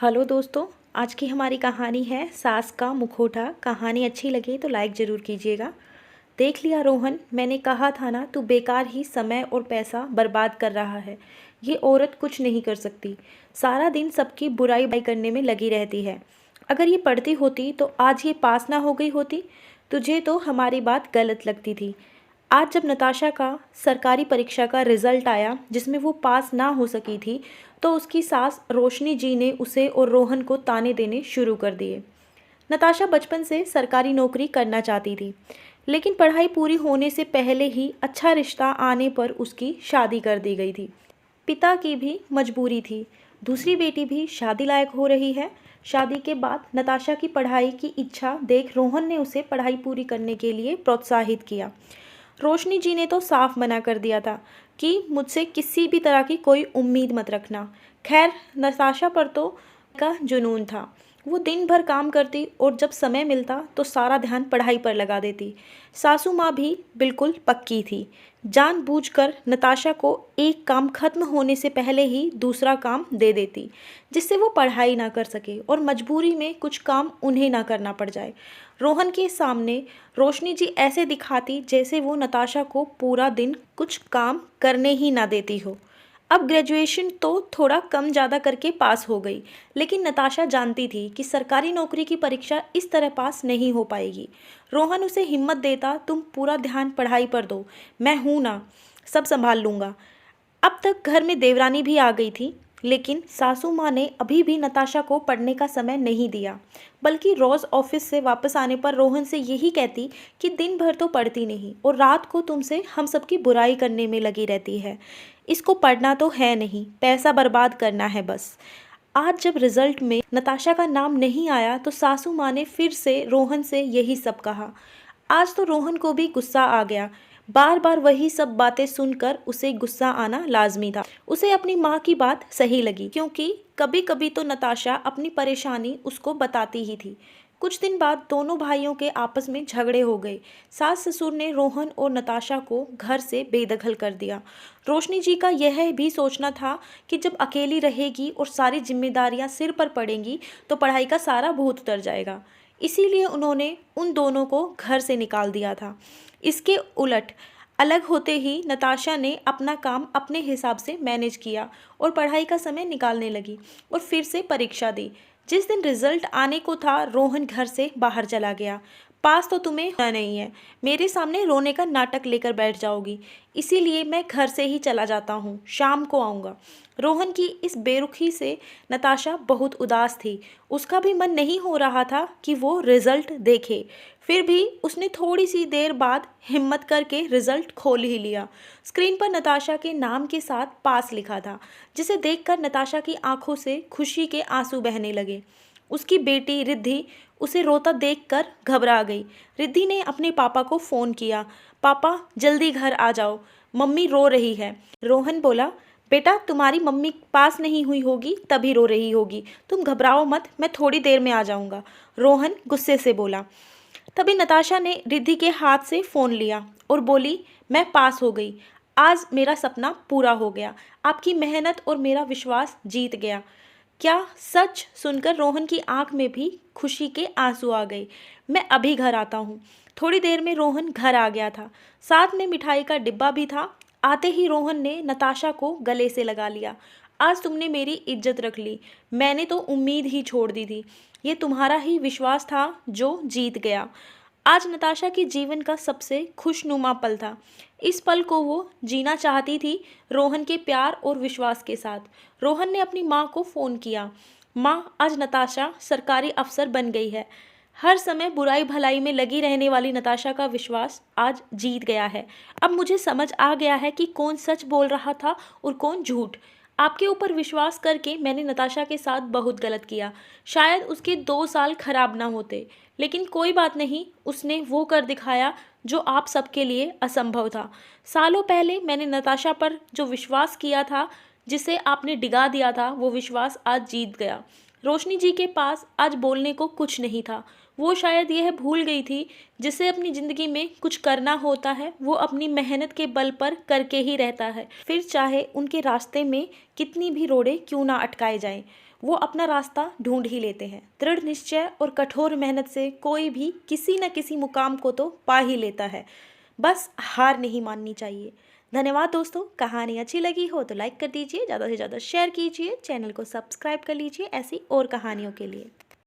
Hello दोस्तों। आज की हमारी कहानी है सास का मुखौटा। कहानी अच्छी लगे तो लाइक ज़रूर कीजिएगा। देख लिया रोहन, मैंने कहा था ना, तू बेकार ही समय और पैसा बर्बाद कर रहा है। ये औरत कुछ नहीं कर सकती, सारा दिन सबकी बुराई बाई करने में लगी रहती है। अगर ये पढ़ती होती तो आज ये पास ना हो गई होती। तुझे तो हमारी बात गलत लगती थी। आज जब नताशा का सरकारी परीक्षा का रिजल्ट आया जिसमें वो पास ना हो सकी थी, तो उसकी सास रोशनी जी ने उसे और रोहन को ताने देने शुरू कर दिए। नताशा बचपन से सरकारी नौकरी करना चाहती थी, लेकिन पढ़ाई पूरी होने से पहले ही अच्छा रिश्ता आने पर उसकी शादी कर दी गई थी। पिता की भी मजबूरी थी, दूसरी बेटी भी शादी लायक हो रही है। शादी के बाद नताशा की पढ़ाई की इच्छा देख रोहन ने उसे पढ़ाई पूरी करने के लिए प्रोत्साहित किया। रोशनी जी ने तो साफ मना कर दिया था कि मुझसे किसी भी तरह की कोई उम्मीद मत रखना। खैर, नताशा पर तो का जुनून था। वो दिन भर काम करती और जब समय मिलता तो सारा ध्यान पढ़ाई पर लगा देती। सासू माँ भी बिल्कुल पक्की थी, जानबूझकर नताशा को एक काम खत्म होने से पहले ही दूसरा काम दे देती, जिससे वो पढ़ाई ना कर सके और मजबूरी में कुछ काम उन्हें ना करना पड़ जाए। रोहन के सामने रोशनी जी ऐसे दिखाती जैसे वो नताशा को पूरा दिन कुछ काम करने ही ना देती हो। अब ग्रेजुएशन तो थोड़ा कम ज़्यादा करके पास हो गई, लेकिन नताशा जानती थी कि सरकारी नौकरी की परीक्षा इस तरह पास नहीं हो पाएगी। रोहन उसे हिम्मत देता, तुम पूरा ध्यान पढ़ाई पर दो, मैं हूँ ना, सब संभाल लूँगा। अब तक घर में देवरानी भी आ गई थी, लेकिन सासू माँ ने अभी भी नताशा को पढ़ने का समय नहीं दिया, बल्कि रोज़ ऑफिस से वापस आने पर रोहन से यही कहती कि दिन भर तो पढ़ती नहीं और रात को तुमसे हम सबकी बुराई करने में लगी रहती है। इसको पढ़ना तो है नहीं, पैसा बर्बाद करना है बस। आज जब रिजल्ट में नताशा का नाम नहीं आया तो सासू माँ ने फिर से रोहन से यही सब कहा। आज तो रोहन को भी गुस्सा आ गया। बार बार वही सब बातें सुनकर उसे गुस्सा आना लाजमी था। उसे अपनी माँ की बात सही लगी, क्योंकि कभी कभी तो नताशा अपनी परेशानी उसको बताती ही थी। कुछ दिन बाद दोनों भाइयों के आपस में झगड़े हो गए। सास ससुर ने रोहन और नताशा को घर से बेदखल कर दिया। रोशनी जी का यह भी सोचना था कि जब अकेली रहेगी और सारी जिम्मेदारियां सिर पर पड़ेंगी तो पढ़ाई का सारा भूत उतर जाएगा। इसीलिए उन्होंने उन दोनों को घर से निकाल दिया था। इसके उलट अलग होते ही नताशा ने अपना काम अपने हिसाब से मैनेज किया और पढ़ाई का समय निकालने लगी और फिर से परीक्षा दी। जिस दिन रिजल्ट आने को था, रोहन घर से बाहर चला गया। पास तो तुम्हें होना नहीं है, मेरे सामने रोने का नाटक लेकर बैठ जाओगी, इसीलिए मैं घर से ही चला जाता हूँ, शाम को आऊँगा। रोहन की इस बेरुखी से नताशा बहुत उदास थी। उसका भी मन नहीं हो रहा था कि वो रिजल्ट देखे, फिर भी उसने थोड़ी सी देर बाद हिम्मत करके रिजल्ट खोल ही लिया। स्क्रीन पर नताशा के नाम के साथ पास लिखा था, जिसे देखकर नताशा की आंखों से खुशी के आंसू बहने लगे। उसकी बेटी रिद्धि उसे रोता देखकर घबरा गई। रिद्धि ने अपने पापा को फ़ोन किया, पापा जल्दी घर आ जाओ, मम्मी रो रही है। रोहन बोला, बेटा तुम्हारी मम्मी पास नहीं हुई होगी तभी रो रही होगी, तुम घबराओ मत, मैं थोड़ी देर में आ जाऊंगा। रोहन गुस्से से बोला। तभी नताशा ने रिद्धि के हाथ से फ़ोन लिया और बोली, मैं पास हो गई, आज मेरा सपना पूरा हो गया, आपकी मेहनत और मेरा विश्वास जीत गया। क्या सच? सुनकर रोहन की आंख में भी खुशी के आंसू आ गए। मैं अभी घर आता हूँ। थोड़ी देर में रोहन घर आ गया था, साथ में मिठाई का डिब्बा भी था। आते ही रोहन ने नताशा को गले से लगा लिया। आज तुमने मेरी इज्जत रख ली, मैंने तो उम्मीद ही छोड़ दी थी, ये तुम्हारा ही विश्वास था जो जीत गया। आज नताशा के जीवन का सबसे खुशनुमा पल था। इस पल को वो जीना चाहती थी, रोहन के प्यार और विश्वास के साथ। रोहन ने अपनी माँ को फ़ोन किया, माँ आज नताशा सरकारी अफसर बन गई है। हर समय बुराई भलाई में लगी रहने वाली नताशा का विश्वास आज जीत गया है। अब मुझे समझ आ गया है कि कौन सच बोल रहा था और कौन झूठ। आपके ऊपर विश्वास करके मैंने नताशा के साथ बहुत गलत किया। शायद उसके 2 साल खराब ना होते, लेकिन कोई बात नहीं, उसने वो कर दिखाया जो आप सबके लिए असंभव था। सालों पहले मैंने नताशा पर जो विश्वास किया था, जिसे आपने डिगा दिया था, वो विश्वास आज जीत गया। रोशनी जी के पास आज बोलने को कुछ नहीं था। वो शायद यह भूल गई थी, जिसे अपनी ज़िंदगी में कुछ करना होता है वो अपनी मेहनत के बल पर करके ही रहता है, फिर चाहे उनके रास्ते में कितनी भी रोड़े क्यों ना अटकाए जाएं। वो अपना रास्ता ढूंढ ही लेते हैं। दृढ़ निश्चय और कठोर मेहनत से कोई भी किसी न किसी मुकाम को तो पा ही लेता है, बस हार नहीं माननी चाहिए। धन्यवाद दोस्तों। कहानी अच्छी लगी हो तो लाइक कर दीजिए, ज़्यादा से ज़्यादा शेयर कीजिए, चैनल को सब्सक्राइब कर लीजिए ऐसी और कहानियों के लिए।